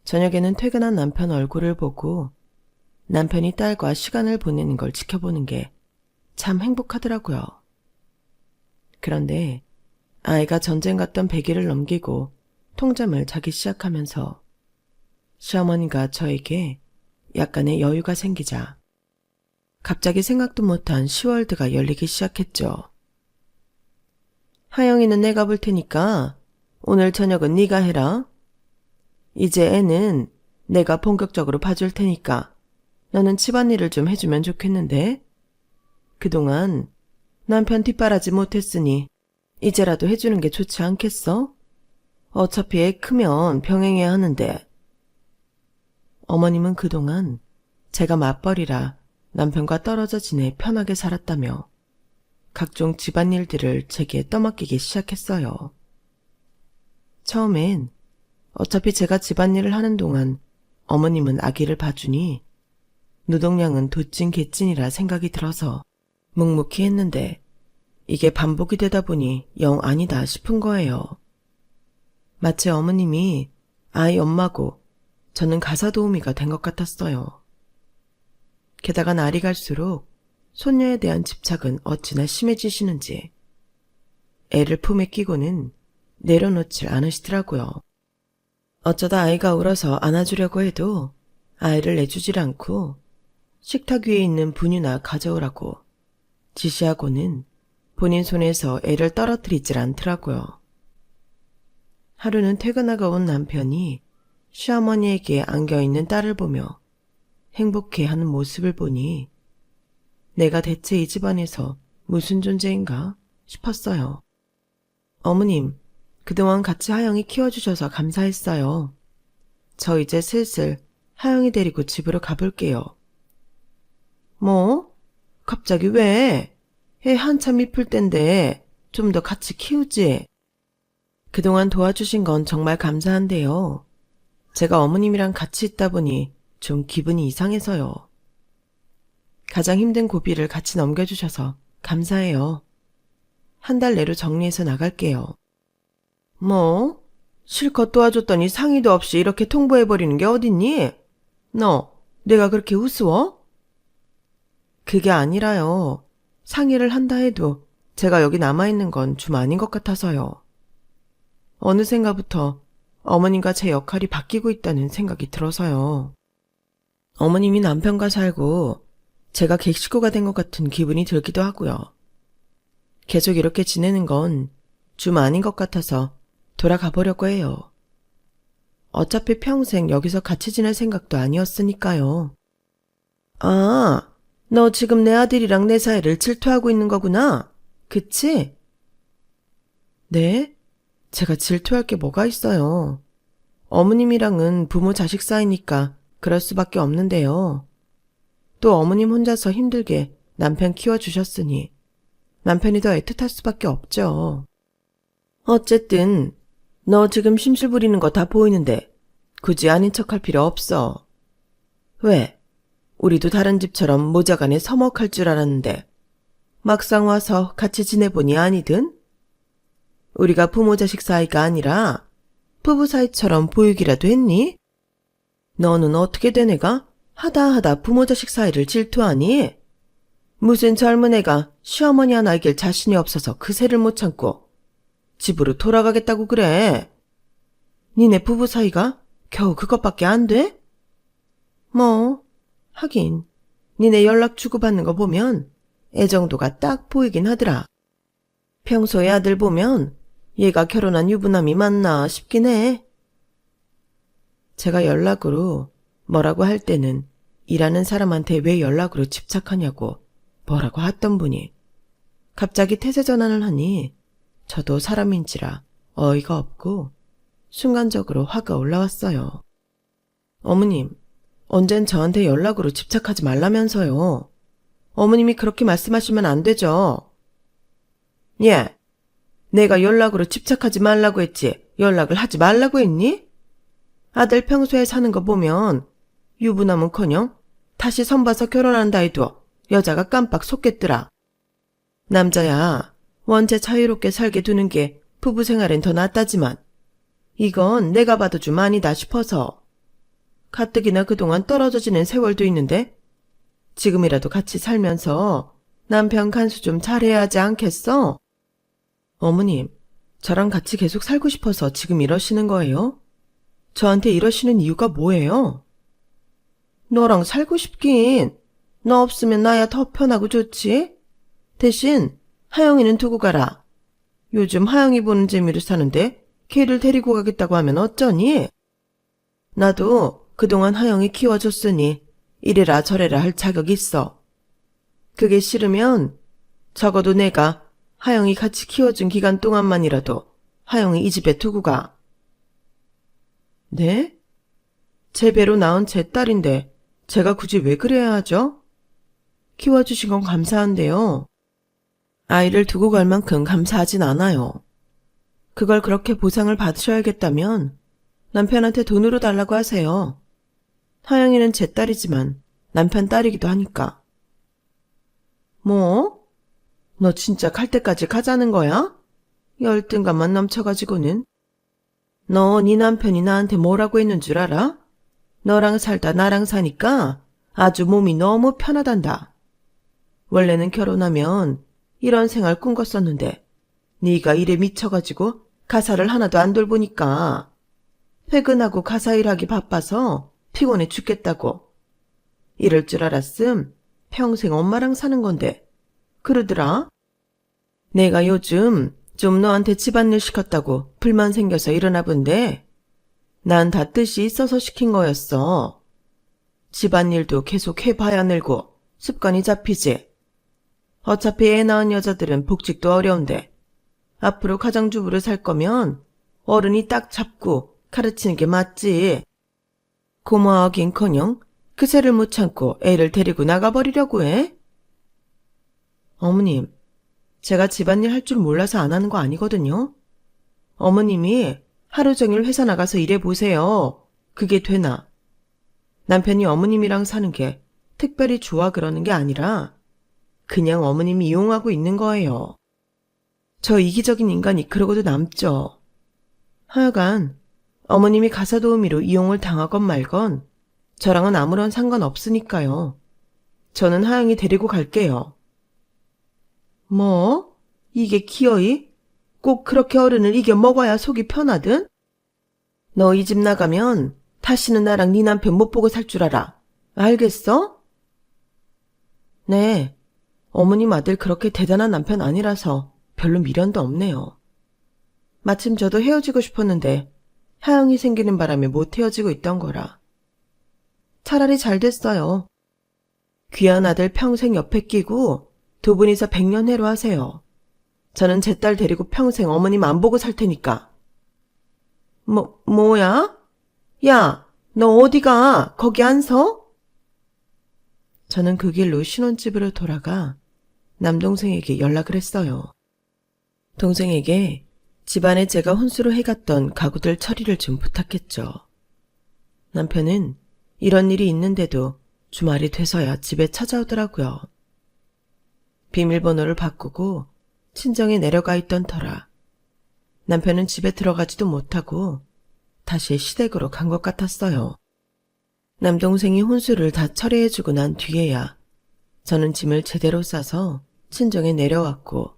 저녁에는 퇴근한 남편 얼굴을 보고 남편이 딸과 시간을 보내는 걸 지켜보는 게 참 행복하더라고요. 그런데 아이가 전쟁 갔던 100일을 넘기고 통잠을 자기 시작하면서 시어머니가 저에게 약간의 여유가 생기자 갑자기 생각도 못한 시월드가 열리기 시작했죠. 하영이는 내가 볼 테니까 오늘 저녁은 네가 해라. 이제 애는 내가 본격적으로 봐줄 테니까 너는 집안일을 좀 해주면 좋겠는데 그동안 남편 뒷바라지 못했으니 이제라도 해주는 게 좋지 않겠어? 어차피 애 크면 병행해야 하는데. 어머님은 그동안 제가 맞벌이라 남편과 떨어져 지내 편하게 살았다며 각종 집안일들을 제게 떠맡기기 시작했어요. 처음엔 어차피 제가 집안일을 하는 동안 어머님은 아기를 봐주니 노동량은 도찐 개찐이라 생각이 들어서 묵묵히 했는데 이게 반복이 되다 보니 영 아니다 싶은 거예요. 마치 어머님이 아이 엄마고 저는 가사 도우미가 된 것 같았어요. 게다가 날이 갈수록 손녀에 대한 집착은 어찌나 심해지시는지 애를 품에 끼고는 내려놓질 않으시더라고요. 어쩌다 아이가 울어서 안아주려고 해도 아이를 내주질 않고 식탁 위에 있는 분유나 가져오라고 지시하고는 본인 손에서 애를 떨어뜨리질 않더라고요. 하루는 퇴근하고 온 남편이 시어머니에게 안겨있는 딸을 보며 행복해하는 모습을 보니 내가 대체 이 집안에서 무슨 존재인가 싶었어요. 어머님, 그동안 같이 하영이 키워주셔서 감사했어요. 저 이제 슬슬 하영이 데리고 집으로 가볼게요. 뭐? 갑자기 왜? 애 한참 이쁠 땐데 좀 더 같이 키우지. 그동안 도와주신 건 정말 감사한데요. 제가 어머님이랑 같이 있다 보니 좀 기분이 이상해서요. 가장 힘든 고비를 같이 넘겨주셔서 감사해요. 한 달 내로 정리해서 나갈게요. 뭐? 실컷 도와줬더니 상의도 없이 이렇게 통보해버리는 게 어딨니? 너, 내가 그렇게 우스워? 그게 아니라요. 상의를 한다 해도 제가 여기 남아있는 건 좀 아닌 것 같아서요. 어느샌가부터 어머님과 제 역할이 바뀌고 있다는 생각이 들어서요. 어머님이 남편과 살고 제가 객식구가 된 것 같은 기분이 들기도 하고요. 계속 이렇게 지내는 건 좀 아닌 것 같아서 돌아가 보려고 해요. 어차피 평생 여기서 같이 지낼 생각도 아니었으니까요. 아, 너 지금 내 아들이랑 내 사이를 질투하고 있는 거구나. 그치? 네? 제가 질투할 게 뭐가 있어요. 어머님이랑은 부모 자식 사이니까 그럴 수밖에 없는데요. 또 어머님 혼자서 힘들게 남편 키워주셨으니 남편이 더 애틋할 수밖에 없죠. 어쨌든 너 지금 심술 부리는 거 다 보이는데 굳이 아닌 척할 필요 없어. 왜? 우리도 다른 집처럼 모자간에 서먹할 줄 알았는데 막상 와서 같이 지내보니 아니든? 우리가 부모 자식 사이가 아니라 부부 사이처럼 보이기라도 했니? 너는 어떻게 된 애가 하다 부모 자식 사이를 질투하니? 무슨 젊은 애가 시어머니 하나 이길 자신이 없어서 그 새를 못 참고 집으로 돌아가겠다고 그래. 니네 부부 사이가 겨우 그것밖에 안 돼? 뭐 하긴 니네 연락 주고받는 거 보면 애정도가 딱 보이긴 하더라. 평소에 아들 보면 얘가 결혼한 유부남이 맞나 싶긴 해. 제가 연락으로 뭐라고 할 때는 일하는 사람한테 왜 연락으로 집착하냐고 뭐라고 했던 분이 갑자기 태세 전환을 하니 저도 사람인지라 어이가 없고 순간적으로 화가 올라왔어요. 어머님, 언젠 저한테 연락으로 집착하지 말라면서요. 어머님이 그렇게 말씀하시면 안 되죠. 예, 내가 연락으로 집착하지 말라고 했지 연락을 하지 말라고 했니? 아들 평소에 사는 거 보면 유부남은커녕 다시 선봐서 결혼한다 해도 여자가 깜빡 속겠더라. 남자야 원체 자유롭게 살게 두는 게 부부 생활엔 더 낫다지만 이건 내가 봐도 좀 아니다 싶어서. 가뜩이나 그동안 떨어져 지낸 세월도 있는데 지금이라도 같이 살면서 남편 간수 좀 잘해야 하지 않겠어? 어머님, 저랑 같이 계속 살고 싶어서 지금 이러시는 거예요? 저한테 이러시는 이유가 뭐예요? 너랑 살고 싶긴. 너 없으면 나야 더 편하고 좋지. 대신 하영이는 두고 가라. 요즘 하영이 보는 재미로 사는데 걔를 데리고 가겠다고 하면 어쩌니? 나도 그동안 하영이 키워줬으니 이래라 저래라 할 자격이 있어. 그게 싫으면 적어도 내가 하영이 같이 키워준 기간 동안만이라도 하영이 이 집에 두고 가. 네? 제 배로 낳은 제 딸인데 제가 굳이 왜 그래야 하죠? 키워주신 건 감사한데요. 아이를 두고 갈 만큼 감사하진 않아요. 그걸 그렇게 보상을 받으셔야겠다면 남편한테 돈으로 달라고 하세요. 하영이는 제 딸이지만 남편 딸이기도 하니까. 뭐? 너 진짜 갈 때까지 가자는 거야? 열등감만 넘쳐가지고는. 너 네 남편이 나한테 뭐라고 했는 줄 알아? 너랑 살다 나랑 사니까 아주 몸이 너무 편하단다. 원래는 결혼하면 이런 생활 꿈꿨었는데 네가 일에 미쳐가지고 가사를 하나도 안 돌보니까 퇴근하고 가사 일하기 바빠서 피곤해 죽겠다고. 이럴 줄 알았음 평생 엄마랑 사는 건데 그러더라. 내가 요즘 좀 너한테 집안일 시켰다고 불만 생겨서 일어나 본데 난 다 뜻이 있어서 시킨 거였어. 집안일도 계속 해봐야 늘고 습관이 잡히지. 어차피 애 낳은 여자들은 복직도 어려운데 앞으로 가정주부를 살 거면 어른이 딱 잡고 가르치는 게 맞지. 고마워하긴커녕 그새를 못 참고 애를 데리고 나가버리려고 해? 어머님, 제가 집안일 할 줄 몰라서 안 하는 거 아니거든요. 어머님이 하루 종일 회사 나가서 일해보세요. 그게 되나? 남편이 어머님이랑 사는 게 특별히 좋아 그러는 게 아니라 그냥 어머님이 이용하고 있는 거예요. 저 이기적인 인간이 그러고도 남죠. 하여간 어머님이 가사 도우미로 이용을 당하건 말건 저랑은 아무런 상관없으니까요. 저는 하영이 데리고 갈게요. 뭐? 이게 기어이? 꼭 그렇게 어른을 이겨 먹어야 속이 편하든? 너 이 집 나가면 다시는 나랑 네 남편 못 보고 살 줄 알아. 알겠어? 네. 어머님 아들 그렇게 대단한 남편 아니라서 별로 미련도 없네요. 마침 저도 헤어지고 싶었는데 하영이 생기는 바람에 못 헤어지고 있던 거라. 차라리 잘 됐어요. 귀한 아들 평생 옆에 끼고 두 분이서 백년해로 하세요. 저는 제 딸 데리고 평생 어머님 안 보고 살 테니까. 뭐야? 야, 너 어디가? 거기 안 서? 저는 그 길로 신혼집으로 돌아가 남동생에게 연락을 했어요. 동생에게 집안에 제가 혼수로 해갔던 가구들 처리를 좀 부탁했죠. 남편은 이런 일이 있는데도 주말이 돼서야 집에 찾아오더라고요. 비밀번호를 바꾸고 친정에 내려가 있던 터라 남편은 집에 들어가지도 못하고 다시 시댁으로 간 것 같았어요. 남동생이 혼수를 다 처리해주고 난 뒤에야 저는 짐을 제대로 싸서 친정에 내려왔고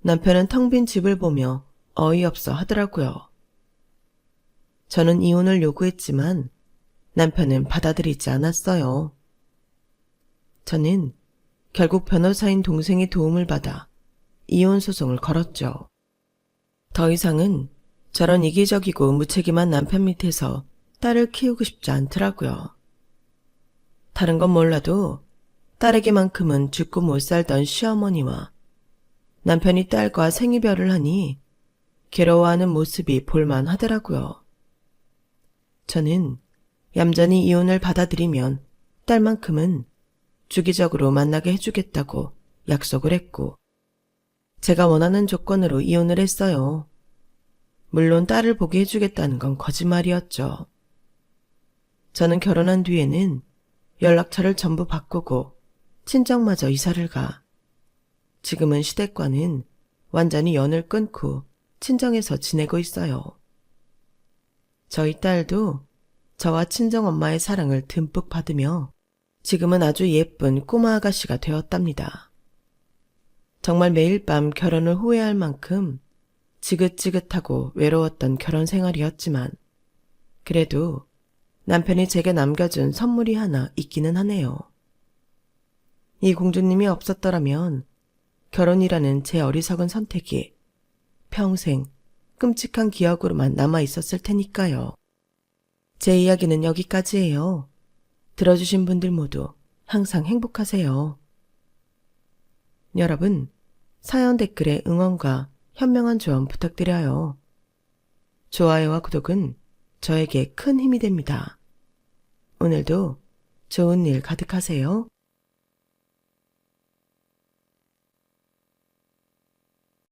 남편은 텅 빈 집을 보며 어이없어 하더라고요. 저는 이혼을 요구했지만 남편은 받아들이지 않았어요. 저는 결국 변호사인 동생의 도움을 받아 이혼 소송을 걸었죠. 더 이상은 저런 이기적이고 무책임한 남편 밑에서 딸을 키우고 싶지 않더라고요. 다른 건 몰라도 딸에게만큼은 죽고 못 살던 시어머니와 남편이 딸과 생이별을 하니 괴로워하는 모습이 볼만하더라고요. 저는 얌전히 이혼을 받아들이면 딸만큼은 주기적으로 만나게 해주겠다고 약속을 했고 제가 원하는 조건으로 이혼을 했어요. 물론 딸을 보게 해주겠다는 건 거짓말이었죠. 저는 결혼한 뒤에는 연락처를 전부 바꾸고 친정마저 이사를 가 지금은 시댁과는 완전히 연을 끊고 친정에서 지내고 있어요. 저희 딸도 저와 친정엄마의 사랑을 듬뿍 받으며 지금은 아주 예쁜 꼬마 아가씨가 되었답니다. 정말 매일 밤 결혼을 후회할 만큼 지긋지긋하고 외로웠던 결혼 생활이었지만 그래도 남편이 제게 남겨준 선물이 하나 있기는 하네요. 이 공주님이 없었더라면 결혼이라는 제 어리석은 선택이 평생 끔찍한 기억으로만 남아있었을 테니까요. 제 이야기는 여기까지예요. 들어주신 분들 모두 항상 행복하세요. 여러분, 사연 댓글에 응원과 현명한 조언 부탁드려요. 좋아요와 구독은 저에게 큰 힘이 됩니다. 오늘도 좋은 일 가득하세요.